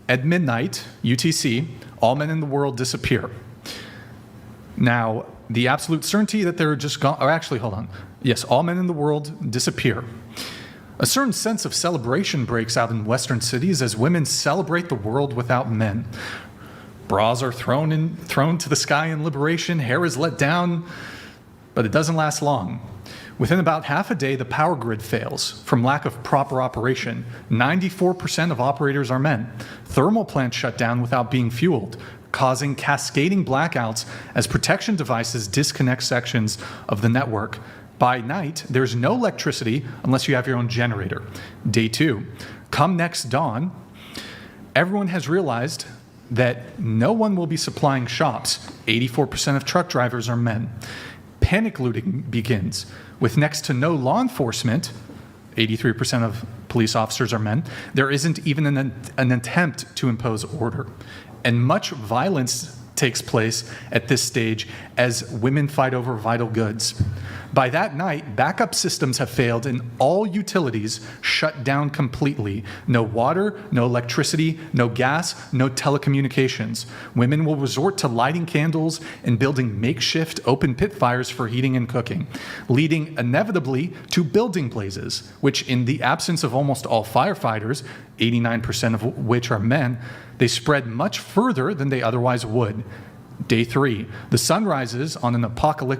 At midnight, UTC, all men in the world disappear. Now, the absolute certainty that they're just gone, or actually, hold on. Yes, all men in the world disappear. A certain sense of celebration breaks out in Western cities as women celebrate the world without men. Bras are thrown to the sky in liberation, hair is let down, but it doesn't last long. Within about half a day, the power grid fails from lack of proper operation. 94% of operators are men. Thermal plants shut down without being fueled, causing cascading blackouts as protection devices disconnect sections of the network. By night, there's no electricity unless you have your own generator. Day 2, come next dawn, everyone has realized that no one will be supplying shops. 84% of truck drivers are men. Panic looting begins. With next to no law enforcement, 83% of police officers are men, there isn't even an attempt to impose order. And much violence takes place at this stage as women fight over vital goods. By that night, backup systems have failed and all utilities shut down completely. No water, no electricity, no gas, no telecommunications. Women will resort to lighting candles and building makeshift open pit fires for heating and cooking, leading inevitably to building blazes, which in the absence of almost all firefighters, 89% of which are men, they spread much further than they otherwise would. Day 3, the sun rises on an apocalyptic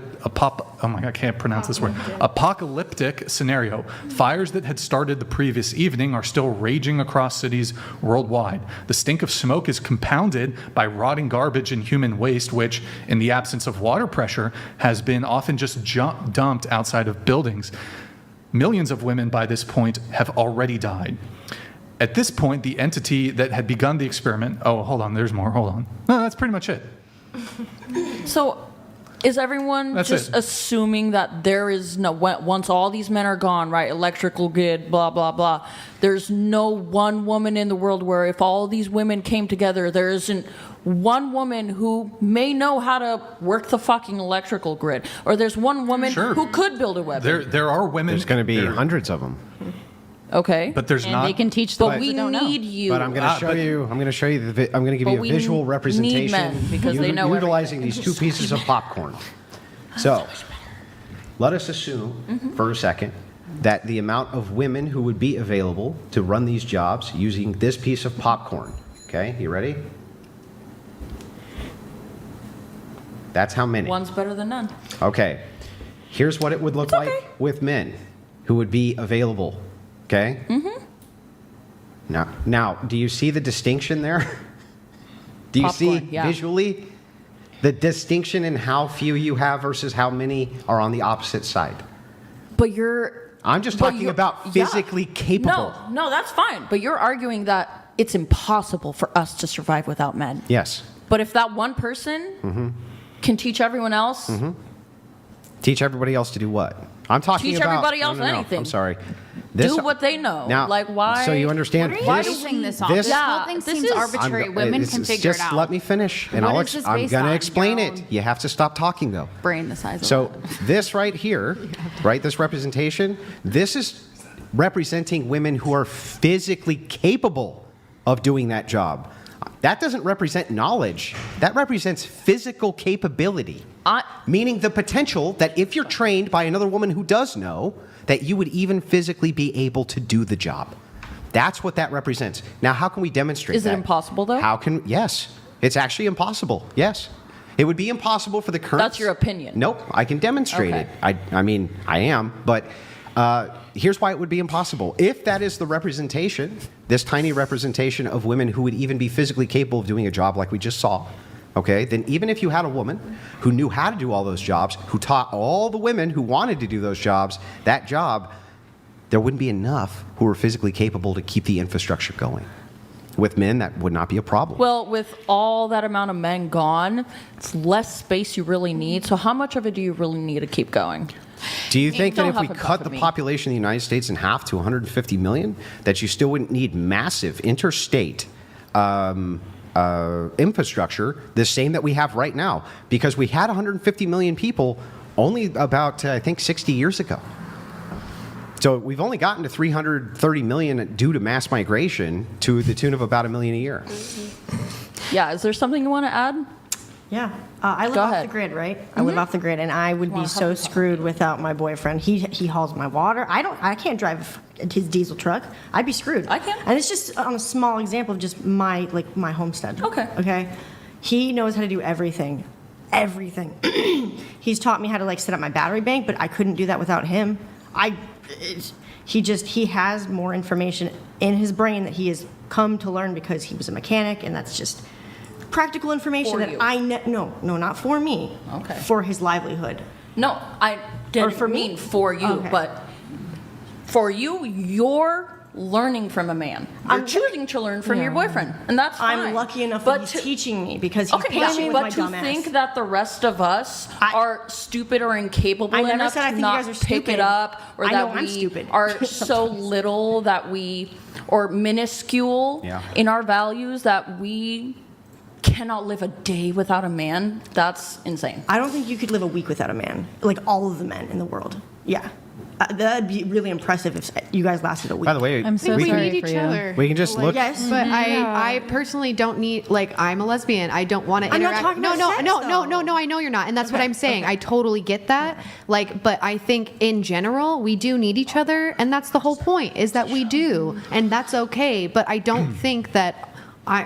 scenario. Fires that had started the previous evening are still raging across cities worldwide. The stink of smoke is compounded by rotting garbage and human waste, which, in the absence of water pressure, has been often just dumped outside of buildings. Millions of women by this point have already died. At this point, the entity that had begun the experiment, oh, hold on, there's more, hold on. No, that's pretty much it. So is everyone assuming that there is no, once all these men are gone, right, electrical grid, blah, blah, blah, there's no one woman in the world where if all these women came together, there isn't one woman who may know how to work the fucking electrical grid, or there's one woman who could build a weapon? There are women. There's going to be hundreds of them. Okay, but there's and they can teach them. But we need you. But I'm going to show you. I'm going to show you. I'm going to give you a visual representation need men because they know utilizing these two pieces of popcorn. So, let us assume for a second that the amount of women who would be available to run these jobs using this piece of popcorn. Okay, you ready? That's how many. One's better than none. Okay, here's what it would look like with men who would be available. Okay? Now, do you see the distinction there? Do you see visually the distinction in how few you have versus how many are on the opposite side? But I'm just talking about physically capable. No, that's fine. But you're arguing that it's impossible for us to survive without men. Yes. But if that one person can teach everyone else... Teach everybody else to do what? I'm talking about... Teach everybody else anything. I'm sorry. Do what they know. Now, like, why? So you understand? What are you basing this on? This whole thing seems arbitrary. Women can figure it out. Just let me finish, and I'm going to explain it. You have to stop talking, though. Brain the size of So this right here, right, this representation, this is representing women who are physically capable of doing that job. That doesn't represent knowledge. That represents physical capability. Meaning the potential that if you're trained by another woman who does know, that you would even physically be able to do the job. That's what that represents. Now, how can we demonstrate that? Is it impossible, though? Yes. It's actually impossible. Yes. It would be impossible for the current... That's your opinion. Nope. I can demonstrate it. I mean, I am, but... here's why it would be impossible. If that is the representation, this tiny representation of women who would even be physically capable of doing a job like we just saw, okay, then even if you had a woman who knew how to do all those jobs, who taught all the women who wanted to do those jobs that job, there wouldn't be enough who were physically capable to keep the infrastructure going. With men, that would not be a problem. Well, with all that amount of men gone, it's less space you really need. So how much of it do you really need to keep going? Do you think that if we cut the population of the United States in half to 150 million, that you still wouldn't need massive interstate infrastructure, the same that we have right now? Because we had 150 million people only about, I think, 60 years ago. So we've only gotten to 330 million due to mass migration, to the tune of about 1 million a year. Yeah, is there something you want to add? Yeah. I live Go off ahead. the grid, right? I live off the grid, and I would be so screwed without my boyfriend. He hauls my water. I can't drive his diesel truck. I'd be screwed. I can. And it's just on a small example of just my homestead. Okay. Okay. He knows how to do everything. Everything. He's taught me how to set up my battery bank, but I couldn't do that without him. He has more information in his brain that he has come to learn because he was a mechanic, and that's just practical information For that you. No, not for me. Okay. For his livelihood. No, I didn't for me? mean for you, Okay. but for you, you're learning from a man. You're I'm- choosing to learn from your boyfriend, and that's fine. I'm lucky enough but that he's teaching me because he's Okay, patient with my but to dumb ass. think that the rest of us I- are stupid or incapable I never enough said I to think you not guys are pick stupid. it up, or I that know I'm we stupid. are so little that we, or minuscule Yeah. in our values that we cannot live a day without a man, that's insane. I don't think you could live a week without a man. Like all of the men in the world. Yeah. That'd be really impressive if you guys lasted a week. By the way, I'm so we sorry need for each you. other. can just look. Yes. But I personally don't need, I'm a lesbian. I don't want to I'm not interact. talking about sex, No, I know you're not. And that's what I'm saying. I totally get that. But I think in general, we do need each other. And that's the whole point, is that we do. And that's okay. But I don't think that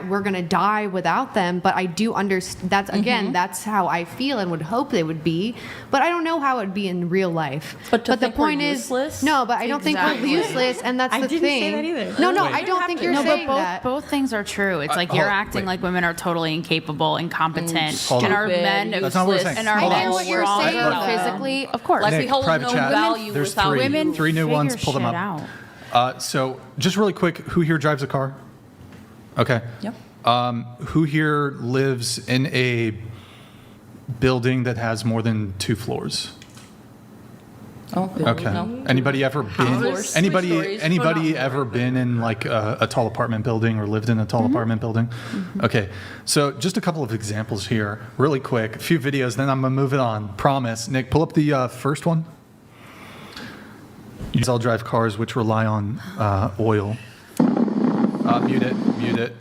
we're going to die without them. But I do understand. That's how I feel and would hope they would be. But I don't know how it would be in real life. But to the think we're point is, useless? no, but I don't think we're Exactly. useless. And that's I the didn't thing. say that either. No, Wait. I don't think you're No, but saying that. both things are true. It's like you're acting wait. like women are totally incapable, incompetent, Hold and on. our men Stupid, That's not what we're saying. and our Hold men on. what you're strong saying enough. physically, of course. Like we Nick, hold private no chat. value There's without three. you. Three new Figure ones. Pull them shit up. out. So just really quick, who here drives a car? Okay. Yep. Who here lives in a building that has more than 2 floors? Oh, Okay. no. Anybody ever been? Houses? Anybody? Three stories? Anybody Oh, no. ever been in a tall apartment building or lived in a tall apartment building? Okay. So just a couple of examples here, really quick. A few videos, then I'm gonna move it on. Promise. Nick, pull up the first one. You all drive cars which rely on oil. Mute it. Mute it.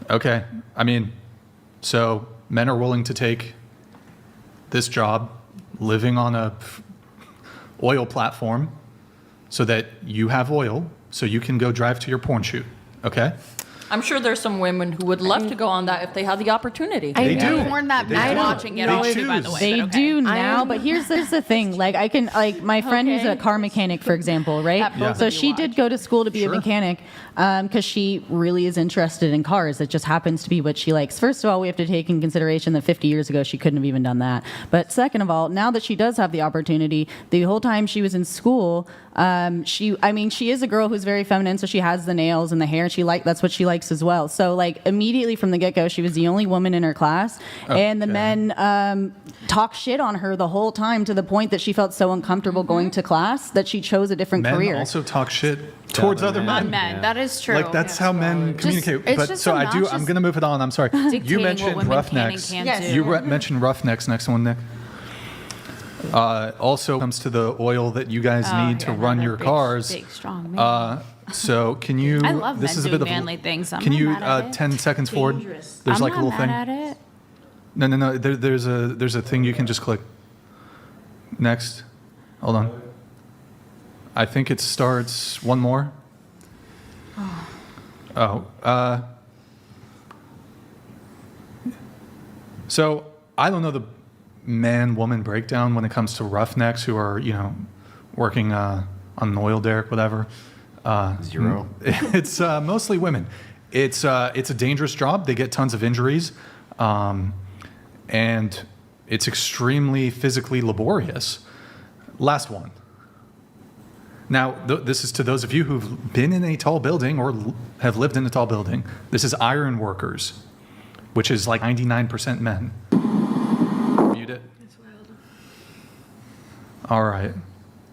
Okay. I mean, so men are willing to take this job, living on a oil platform, so that you have oil, so you can go drive to your porn shoot. Okay? I'm sure there's some women who would love to go on that if they had the opportunity. They do. Porn that They men do. watching it They all too, by choose. the way. They but okay. do now, but here's the thing. Like I can, like my friend who's a Okay. car mechanic, for example, right? That both So of you she watch. did go to school to be Sure. a mechanic because she really is interested in cars. It just happens to be what she likes. First of all, we have to take in consideration that 50 years ago she couldn't have even done that. But second of all, now that she does have the opportunity, the whole time she was in school, she is a girl who's very feminine, so she has the nails and the hair. And that's what she likes as well. So like immediately from the get-go, she was the only woman in her class, and the Okay. men talked shit on her the whole time to the point that she felt so uncomfortable going to class that she chose a different Men career. also talk shit towards other men. On men, that is true. Like that's how men communicate. it's But just so I do. I'm obnoxious going to move it on. I'm sorry. You dictating what mentioned women roughnecks. can and Yes. can't You do. mentioned roughnecks. Next one, Nick. Also comes to the oil that you guys Oh, need to yeah, run another your big, cars. big, strong man. So can you? I love this men is a doing bit of manly things. I'm Can not you mad at it. 10 seconds forward? There's I'm like a not little mad thing. at it. No. There's a thing you can just click. Next. Hold on. I think it starts one more. So I don't know the man-woman breakdown when it comes to roughnecks who are, working on an oil derrick, whatever. Zero. It's mostly women. It's a dangerous job. They get tons of injuries, and it's extremely physically laborious. Last one. Now, this is to those of you who've been in a tall building or have lived in a tall building. This is iron workers, which is like 99% men. Mute it. All right.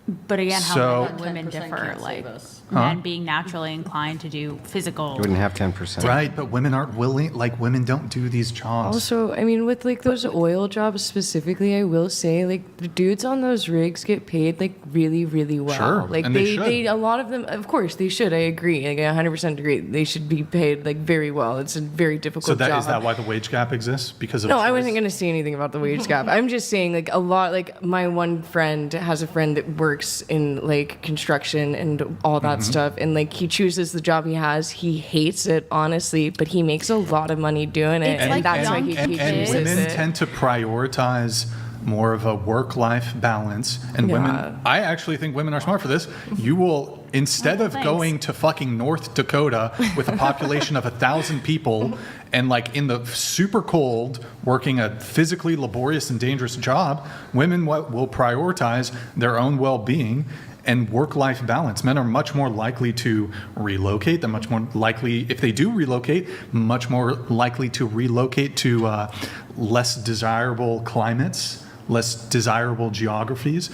But again, how So- men and women 10% differ, can't like save us. men being naturally inclined to do physical. You wouldn't have 10%. Right, but women aren't willing. Like women don't do these jobs. Also, I mean, with like those oil jobs specifically, I will say like the dudes on those rigs get paid like really, really well. Sure, Like and they should. a lot of them, of course, they should. I agree. Like I 100% agree. They should be paid like very well. It's a very difficult So that job. is that why the wage gap exists? Because of No, I choice? wasn't going to say anything about the wage gap. I'm just saying, like, a lot, like, my one friend has a friend that works in, like, construction and all that stuff. And, like, he chooses the job he has. He hates it, honestly, but he makes a lot of money doing it. It's And, like that's why young he and chooses women it. tend to prioritize more of a work-life balance, and Yeah. women. I actually think women are smart for this. You will, instead of thanks. going to fucking North Dakota with a population of 1,000 people and like in the super cold working a physically laborious and dangerous job, women will prioritize their own well-being and work-life balance. Men are much more likely to relocate. They're much more likely, if they do relocate, much more likely to relocate to less desirable climates, less desirable geographies.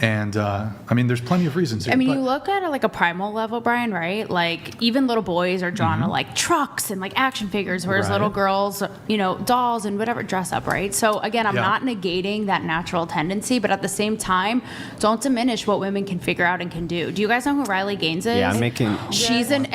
And I mean, there's plenty of reasons here. I mean, but- you look at it like a primal level, Brian, right? Like even little boys are drawn to like trucks and like action figures, whereas Right. little girls, you know, dolls and whatever dress up, right? So again, I'm Yeah. not negating that natural tendency, but at the same time, don't diminish what women can figure out and can do. Do you guys know who Riley Gaines is? Yeah, I'm making. She's an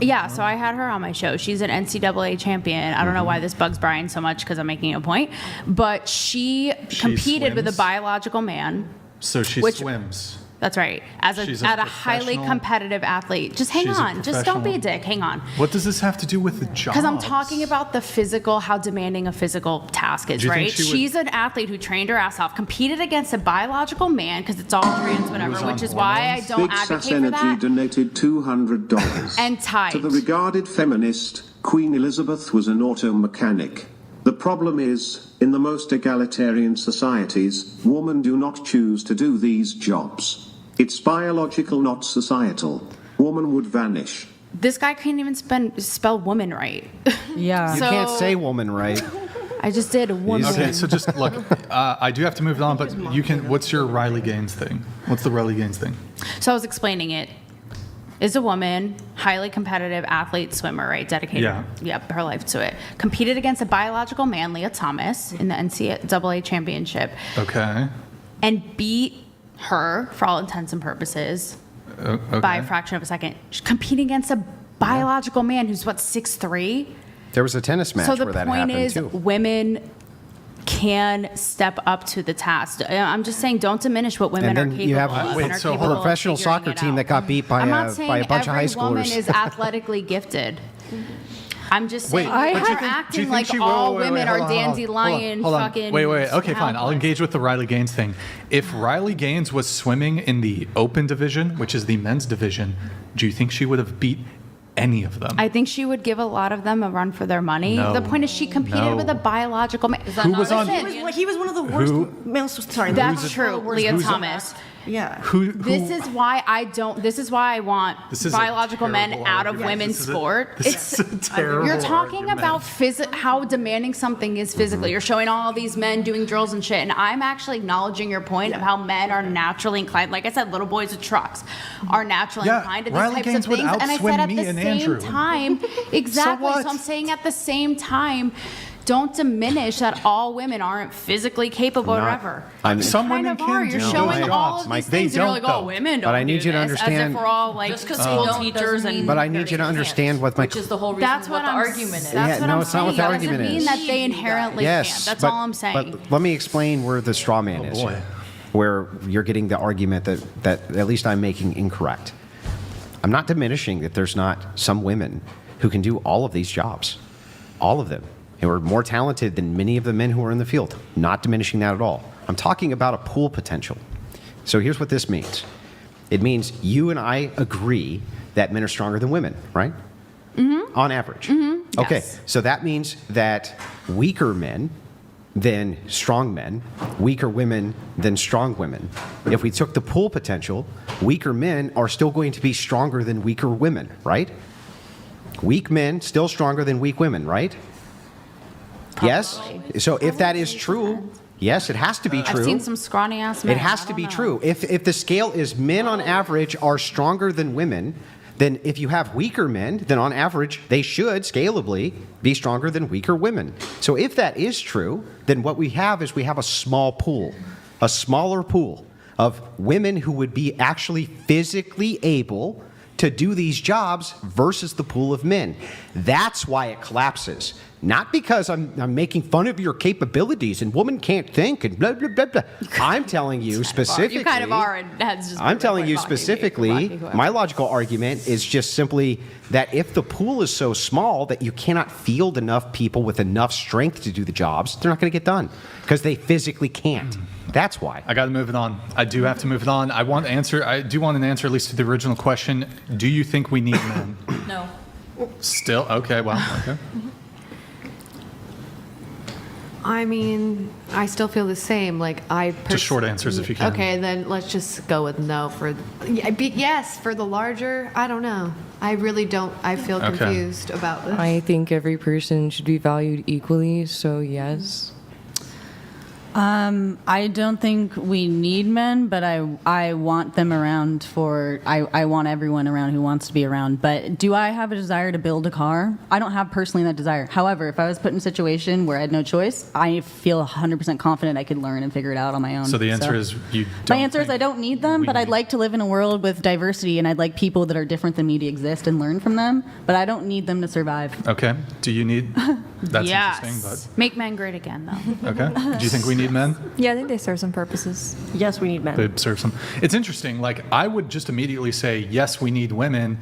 yeah. So I had her on my show. She's an NCAA champion. I don't know why this bugs Brian so much because I'm making a point, but she competed with a swims? biological man. So she which- swims. That's right. As She's a, a at a highly professional- competitive athlete. Just hang She's a on. Just don't be a professional- dick. Hang on. What does this have to do with the job? Because I'm talking about the physical, how demanding a physical task is, Do you think right? she would- She's an athlete who trained her ass off, competed against a biological man, because it's all trans, whatever, was on which is why I hormones? don't Big Sass advocate for Energy that. donated $200. And tight. To the regarded feminist, Queen Elizabeth was an auto mechanic. The problem is, in the most egalitarian societies, women do not choose to do these jobs. It's biological, not societal. Woman would vanish. This guy can't even spell woman right. Yeah. You So- can't say woman right. I just did a woman. Okay, so just look, I do have to move on, but you can. What's your Riley Gaines thing? What's the Riley Gaines thing? So I was explaining it. Is a woman, highly competitive athlete, swimmer, right? Dedicated, Yeah. yep, her life to it. Competed against a biological man, Leah Thomas, in the NCAA championship, Okay. and beat her, for all intents and purposes, Okay. by a fraction of a second. She's competing against a biological man who's, what, 6'3"? There was a tennis match So the where that point happened is, too. women can step up to the task. I'm just saying, don't diminish what women And are then capable you have of. wait, and are so capable a of professional figuring soccer it team out. that got beat by I'm a not saying by a bunch of high every woman schoolers. is athletically gifted. I'm just Wait, saying, but you're do you think acting like she- all wait, wait, women hold are on, hold on, dandelion hold on. fucking. Wait. Okay, fine. I'll helpless. engage with the Riley Gaines thing. If Riley Gaines was swimming in the open division, which is the men's division, do you think she would have beat any of them? I think she would give a lot of them a run for their money. No. The point is, she competed No. with a biological man. Who was on? He was one of the worst Who- males. Sorry, That's true, Leah who's- Thomas. Yeah. Who? This is why I don't. This is why I want This is a biological men terrible out of argument. women's This is a- sport. this is a terrible You're talking argument. about how demanding something is physically. You're showing all these men doing drills and shit, and I'm actually acknowledging your point of how men are naturally inclined. Like I said, little boys with trucks are naturally Yeah, inclined to these Riley types Gaines of would things. And I outswim said at me the and same Andrew. time, exactly. what? So I'm saying at the same time. Don't diminish that all women aren't physically capable or Not- ever. I'm- Some kind women of can are. do You're those showing all jobs. of Mike, these they things, and you're don't, like, though. oh, women don't But I need do you to this, as understand- if we're all like Just 'cause they school don't teachers doesn't and. mean But I need you to understand what my. Which is the whole reason That's what the I'm. argument is. That's Yeah, what no, I'm it's not what saying. the That argument doesn't mean is. that they inherently Yes, can't. That's but, all I'm saying. But let me explain where the straw man is. boy. here, Where you're getting the argument that at least I'm making incorrect. I'm not diminishing that there's not some women who can do all of these jobs, all of them, who are more talented than many of the men who are in the field. Not diminishing that at all. I'm talking about a pool potential. So here's what this means. It means you and I agree that men are stronger than women, right? Mm-hmm. On average. Mm-hmm. Okay, Yes. so that means that weaker men than strong men, weaker women than strong women. If we took the pool potential, weaker men are still going to be stronger than weaker women, right? Weak men still stronger than weak women, right? Yes? So if that is true, Yes, it has to be true. I've seen some scrawny ass men. It has I to don't be know. true. If the scale is men on average are stronger than women, then if you have weaker men, then on average they should scalably be stronger than weaker women. So if that is true, then what we have is we have a small pool, a smaller pool of women who would be actually physically able to do these jobs versus the pool of men. That's why it collapses. Not because I'm making fun of your capabilities and women can't think and blah, blah, blah, blah. I'm telling you specifically. You kind of are, and that's just. I'm telling you specifically, my logical argument is just simply that if the pool is so small that you cannot field enough people with enough strength to do the jobs, they're not going to get done because they physically can't. That's why. I got to move it on. I do have to move it on. I do want an answer at least to the original question. Do you think we need men? No. Still? Okay, well, okay. I mean, I still feel the same. Like Just short answers if you can. Okay, then let's just go with no for. Yes, for the larger. I don't know. I really don't. I feel Okay. confused about this. I think every person should be valued equally, so yes. I don't think we need men, but I want them around I want everyone around who wants to be around. But do I have a desire to build a car? I don't have personally that desire. However, if I was put in a situation where I had no choice, I feel 100% confident I could learn and figure it out on my own. So the answer is you don't My answer is think I don't need them, we but I'd need- like to live in a world with diversity, and I'd like people that are different than me to exist and learn from them, but I don't need them to survive. Okay. Do you need... That's interesting, Yes. Make men great again, though. but... Okay. Do you think we need men? Yeah, I think they serve some purposes. Yes, we need men. They serve some... It's interesting. Like, I would just immediately say, yes, we need women.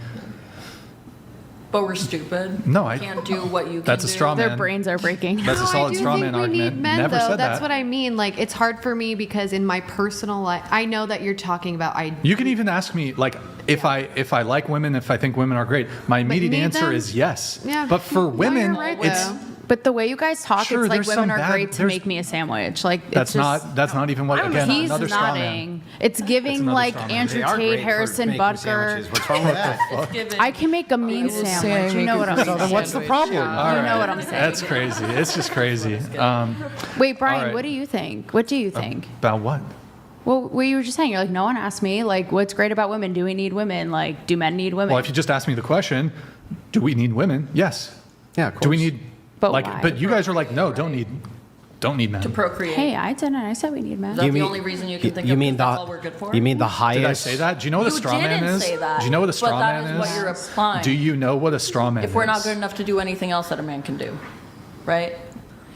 But we're stupid. No, I... Can't do what you can That's a do. straw man. Their brains are breaking. That's a No, solid I do straw think man we argument. need men, Never though. said That's that. what I mean. Like, it's hard for me because in my personal life, I know that you're talking about. You can even ask me, like, if I like women, if I think women are great. My immediate need answer them? is yes. Yeah. But for No, women, you're right, it's... though. But the way you guys talk, Sure, it's like there's women some are bad- great to there's- make me a sandwich. Like That's it's just, not even what... Again, He's another straw man. nodding. It's giving another like straw man. Andrew They are Tate, great for Harrison making Butker. sandwiches. What's wrong with that? I can make a mean sandwich. You know what I'm saying? Then what's the problem? All You know right. what I'm saying. That's crazy. It's just crazy. Wait, all Brian, right. what do you think? What do you think? About what? Well, what you were just saying, you're like, no one asked me, like, what's great about women? Do we need women? Like, do men need women? Well, if you just asked me the question, do we need women? Yes. Yeah, of course. Do we need... But like, why? But you guys are like, no, don't need men. To procreate. Hey, I didn't. I said we need men. Is that the only reason you can think you of mean that's all we're good for? You mean the Did I highest? say that? Do you know what a You straw man didn't is? say that, Do you know what a but straw that man is what you're applying. Do you know what a straw man is? If we're not good enough to do anything else that a man can do, right?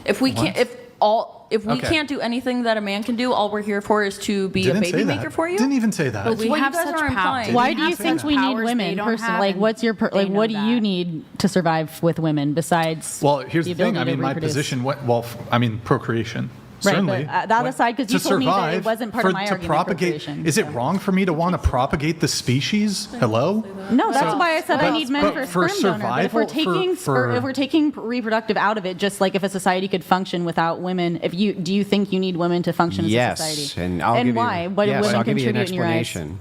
If we can't, if we Okay. can't do anything that a man can do, all we're here for is to be Didn't a say baby that. maker for you. Didn't even say that. That's We what have you guys such are power. implying. Why We do you have think such we need powers they women don't personally? have, Like, and what's your they like? know What do you that. need to survive with women besides? Well, here's the thing. ability I to mean, my reproduce? position. procreation. Right, Certainly. but that aside, 'cause you To told me that it survive, wasn't part for, of my to argument, propagate. procreation, Is it so. wrong for me to want to propagate the species? Hello. No, that's why I said I but- need men but for for sperm donor. But if we're survival, taking for- if we're taking reproductive out of it, just like if a society could function without women, do you think you need women to function as a society? Yes, and I'll give you. why? What do yes, women I'll give you an contribute in your eyes? explanation.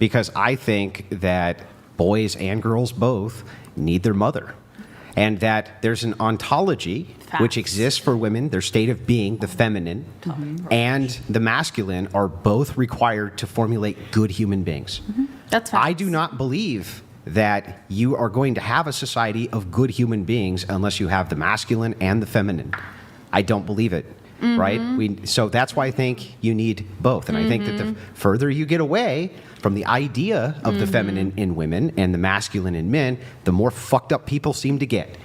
Because I think that boys and girls both need their mother. And that there's an ontology which Facts. exists for women, their state of being, the feminine, and the masculine are both required to formulate good human beings. That's I facts. do not believe that you are going to have a society of good human beings unless you have the masculine and the feminine. I don't believe it. Right? So that's why I think you need both. And I think that the further you get away from the idea of the feminine in women and the masculine in men, the more fucked up people seem to get.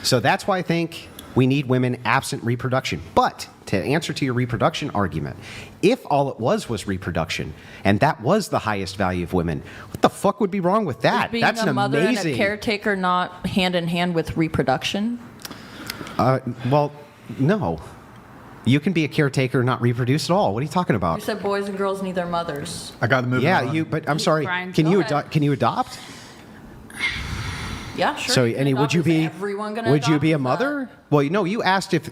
So that's why I think we need women absent reproduction. But to answer to your reproduction argument, if all it was reproduction, and that was the highest value of women, what the fuck would be wrong with that? Being That's a an mother amazing. and a caretaker not hand in hand with reproduction. Well, no. You can be a caretaker and not reproduce at all. What are you talking about? You said boys and girls need their mothers. I got to move. Yeah, on. but I'm sorry. Brian, Can go you ahead. can you adopt? Yeah, sure. So, you can Annie, would adopt. you Is be everyone gonna would you adopt? be a Is that- mother? Well, you asked if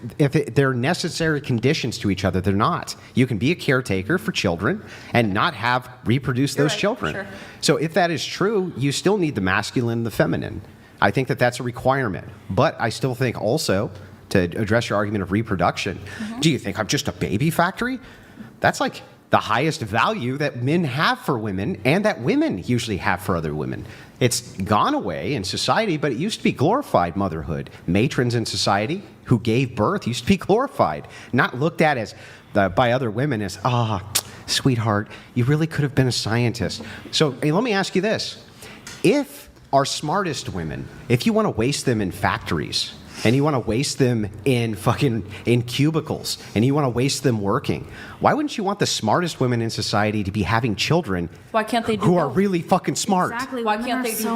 they're necessary conditions to each other. They're not. You can be a caretaker for children and not have reproduce those right, children. sure. So if that is true, you still need the masculine and the feminine. I think that that's a requirement. But I still think also to address your argument of reproduction. Do you think I'm just a baby factory? That's like the highest value that men have for women and that women usually have for other women. It's gone away in society, but it used to be glorified motherhood. Matrons in society who gave birth used to be glorified, not looked at as by other women as, sweetheart, you really could have been a scientist. So hey, let me ask you this. If our smartest women, if you want to waste them in factories, and you want to waste them in cubicles, and you want to waste them working, why wouldn't you want the smartest women in society to be having children? Why can't they do who both? are really fucking smart? Exactly. Why Women can't are they do so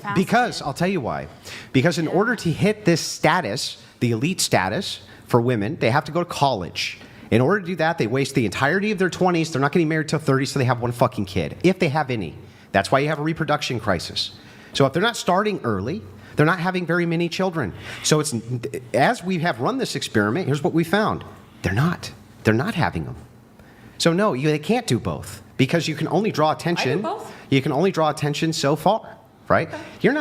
both? Because I'll tell you why. Because in order to hit this status, the elite status for women, they have to go to college. In order to do that, they waste the entirety of their 20s. They're not getting married till 30, so they have one fucking kid, if they have any. That's why you have a reproduction crisis. So if they're not starting early, they're not having very many children. So it's, as we have run this experiment, here's what we found. They're not having them. So no, they can't do both, because you can only draw attention. I do both. You can only draw attention so far, right? Okay. You're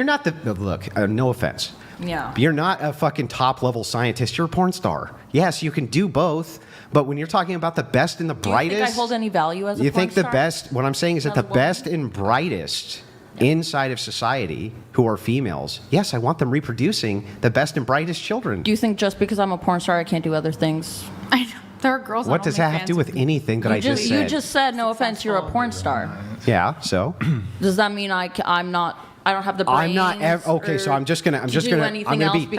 not the look, no offense. Yeah. You're not a fucking top level scientist. You're a porn star. Yes, you can do both, but when you're talking about the best and the brightest, do you think I hold any value as a you porn think the star? best? What I'm saying is that the best and brightest inside of society, who are females, yes, I want them reproducing the best and brightest children. Do you think just because I'm a porn star, I can't do other things? I know. There are girls. What does that have to do with anything that I just said? You just said, no offense, you're a porn star. Yeah. So. Does that mean I'm not? I don't have the brains. I'm not okay. So I'm just gonna be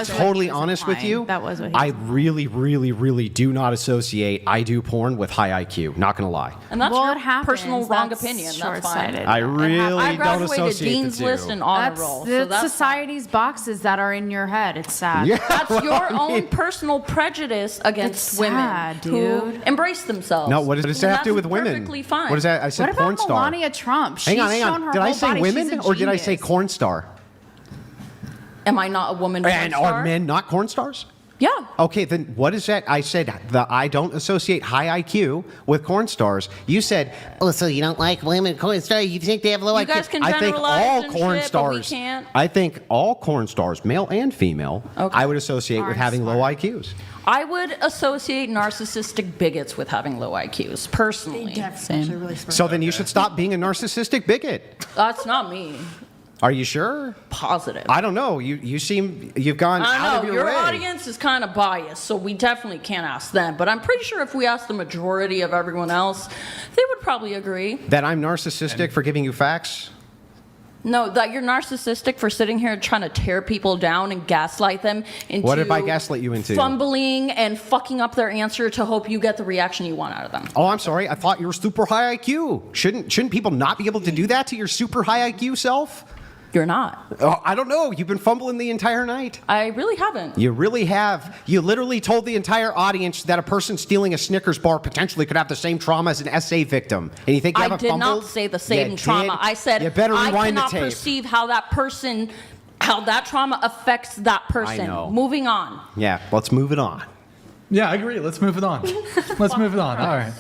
totally honest with you. That was what he I really do not associate I do porn with high IQ. Not gonna lie. And that's Well, your it happens. personal wrong That's opinion. That's short-sighted. fine. I really I don't graduated associate Dean's the two. List and honor roll. So that's society's boxes that are in your head. It's sad. Yeah, That's well, your I mean- own personal prejudice against That's women sad, who dude. embrace themselves. No, what does that have to do with That's women? Perfectly fine. What is that? I said What porn about star. Melania Trump? Hang on. Shown her Did I whole say body. women She's a or did I say genius. corn star? Am I not a woman? porn And star? are men not corn stars? Yeah. Okay, then what is that? I said that I don't associate high IQ with corn stars. You said, oh, so you don't like women corn stars? You think they have low IQ? You guys can I think generalize all and corn shit, but we stars. can't. I think all corn stars, male and female, Okay. I would associate with Aren't having low smart. IQs. I would associate narcissistic bigots with having low IQs, personally. Same. So then you should stop being a narcissistic bigot. That's not me. Are you sure? Positive. I don't know. You've gone I out of know, your your way. audience is kind of biased, so we definitely can't ask them. But I'm pretty sure if we asked the majority of everyone else, they would probably agree. That I'm narcissistic for giving you facts? No, that you're narcissistic for sitting here trying to tear people down and gaslight them into What did I gaslight you into? fumbling and fucking up their answer to hope you get the reaction you want out of them. Oh, I'm sorry. I thought you were super high IQ. Shouldn't people not be able to do that to your super high IQ self? You're not. Oh, I don't know. You've been fumbling the entire night. I really haven't. You really have. You literally told the entire audience that a person stealing a Snickers bar potentially could have the same trauma as an SA victim. And you think you I haven't did fumbled? not say the same You trauma. did. I said You better I rewind the cannot tape. perceive how that trauma affects that person. I know. Moving on. Yeah, let's move it on. Yeah, I agree. Let's move it on. Let's move it on. All right.